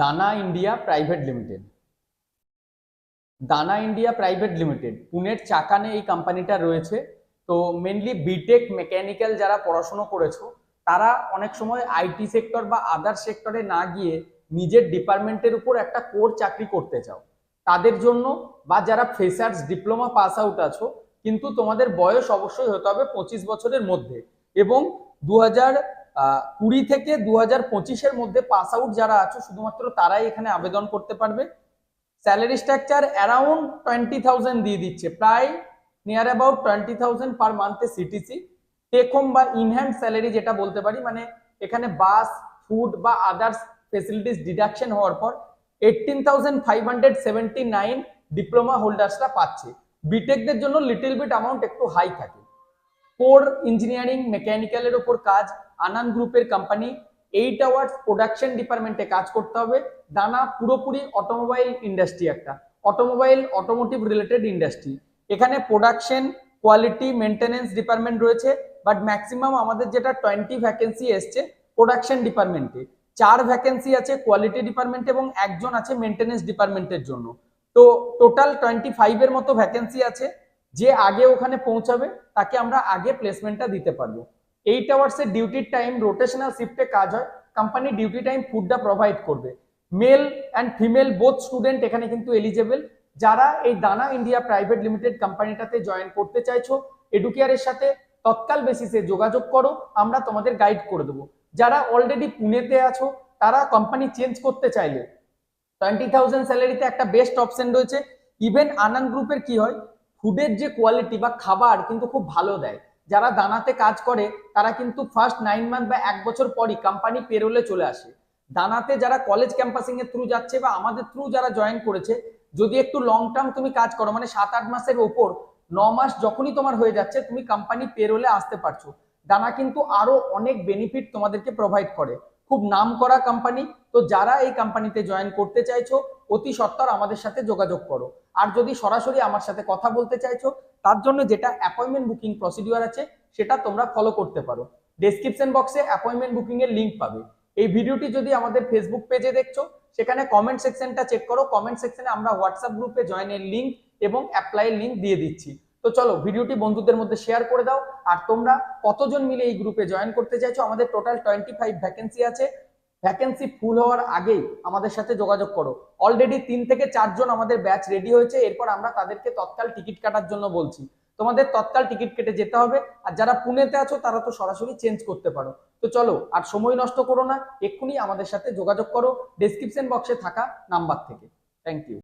দানা India private limited. দানা India private limited পুনের চাকানে এই কোম্পানিটা রয়েছে। তো মেনলি বিটেক মেকানিক্যাল যারা পড়াশোনা করেছো তারা অনেক সময় আইটি সেক্টর বা আদার সেক্টরে না গিয়ে নিজের ডিপার্টমেন্টের উপর একটা কোর চাকরি করতে চাও তাদের জন্য, বা যারা ফ্রেশার্স ডিপ্লোমা পাস আউট আছো কিন্তু তোমাদের বয়স অবশ্যই হতে হবে 25 বছরের মধ্যে, এবং 2020 থেকে 2025-এর মধ্যে পাস আউট যারা আছো শুধুমাত্র তারাই এখানে আবেদন করতে পারবে। স্যালারি স্ট্রাকচার অ্যারাউন্ড 20,000 দিয়ে দিচ্ছে, প্রায় নিয়ার অ্যাবাউট 20,000 পার মান্থে সিটিসি। টেক হোম বা ইনহ্যান্ড স্যালারি যেটা বলতে পারি, মানে এখানে বাস ফুড বা আদার্স ফেসিলিটিস ডিডাকশন হওয়ার পর 18,579 ডিপ্লোমা হোল্ডার্সরা পাচ্ছে। বিটেকদের জন্য লিটল বিট অ্যামাউন্ট একটু হাই থাকে। কোর ইঞ্জিনিয়ারিং মেকানিক্যালের ওপর কাজ, আনান গ্রুপের কোম্পানি, 8 আওয়ার্স প্রোডাকশন ডিপার্টমেন্টে কাজ করতে হবে। দানা পুরোপুরি অটোমোবাইল ইন্ডাস্ট্রি, একটা অটোমোটিভ রিলেটেড ইন্ডাস্ট্রি। এখানে প্রোডাকশন কোয়ালিটি মেনটেনেন্স ডিপার্টমেন্ট রয়েছে, বাট ম্যাক্সিমাম আমাদের যেটা 20 ভ্যাকেন্সি এসছে প্রোডাকশন ডিপার্টমেন্টে, 4 ভ্যাকেন্সি আছে কোয়ালিটি ডিপার্টমেন্ট এবং একজন আছে মেনটেনেন্স ডিপার্টমেন্টের জন্য। তো টোটাল 25-এর মতো ভ্যাকেন্সি আছে। যে আগে ওখানে পৌঁছাবে তাকে আমরা আগে প্লেসমেন্টটা দিতে পারবো। 8 আওয়ার্সের ডিউটির টাইম, রোটেশনাল শিফটে কাজ হয়। কোম্পানি ডিউটি টাইম ফুডটা প্রোভাইড করবে। Male and female both student এখানে কিন্তু এলিজেবল। যারা এই দানা ইন্ডিয়া প্রাইভেট লিমিটেড কোম্পানিটাতে জয়েন করতে চাইছো, এডুকেয়ারের সাথে তৎকাল বেসিসে যোগাযোগ করো, আমরা তোমাদের গাইড করে দেবো। যারা অলরেডি পুনেতে আছো তারা কোম্পানি চেঞ্জ করতে চাইলে 20,000 স্যালারিতে একটা বেস্ট অপশন রয়েছে। ইভেন আনন্দ গ্রুপের কি হয়, ফুডের যে কোয়ালিটি বা খাবার কিন্তু খুব ভালো দেয়। যারা দানাতে কাজ করে তারা কিন্তু ফার্স্ট 9 মান্থ বা 1 বছর পরই কোম্পানি পেরোলে চলে আসে। দানাতে যারা কলেজ ক্যাম্পাসিং এর থ্রু যাচ্ছে বা আমাদের থ্রু যারা জয়েন করেছে, যদি একটু লং টার্ম তুমি কাজ করো, মানে 7-8 মাসের ওপর, 9 মাস যখনই তোমার হয়ে যাচ্ছে তুমি কোম্পানি পেরোলে আসতে পারছো। দানা কিন্তু আরো অনেক বেনিফিট তোমাদেরকে প্রোভাইড করে, খুব নাম করা কোম্পানি। তো যারা এই কোম্পানিতে জয়েন করতে চাইছো অতি সত্বর আমাদের সাথে যোগাযোগ করো। আর যদি সরাসরি আমার সাথে কথা বলতে চাইছো তার জন্য যেটা অ্যাপয়েন্টমেন্ট বুকিং প্রসিডিউর আছে সেটা তোমরা ফলো করতে পারো। ডেসক্রিপশন বক্সে অ্যাপয়েন্টমেন্ট বুকিং এর লিংক পাবে। এই ভিডিওটি যদি আমাদের ফেসবুক পেজে দেখছো সেখানে কমেন্ট সেকশনটা চেক করো। কমেন্ট সেকশনে আমরা হোয়াটসঅ্যাপ গ্রুপে জয়েনের লিংক এবং অ্যাপ্লাইয়ের লিংক দিয়ে দিচ্ছি। তো চলো ভিডিওটি বন্ধুদের মধ্যে শেয়ার করে দাও। আর তোমরা কতজন মিলে এই গ্রুপে জয়েন করতে চাইছো? আমাদের টোটাল 25 ভ্যাকেন্সি আছে। ভ্যাকেন্সি ফুল হওয়ার আগেই আমাদের সাথে যোগাযোগ করো। অলরেডি 3 থেকে 4 জন আমাদের ব্যাচ রেডি হয়েছে, এরপর আমরা তাদেরকে তৎকাল টিকিট কাটার জন্য বলছি। তোমাদের তৎকাল টিকিট কেটে যেতে হবে। আর যারা পুনেতে আছো তারা তো সরাসরি চেঞ্জ করতে পারো। তো চলো আর সময় নষ্ট করো না, এক্ষুনি আমাদের সাথে যোগাযোগ করো ডেসক্রিপশন বক্সে থাকা নাম্বার থেকে। Thank you.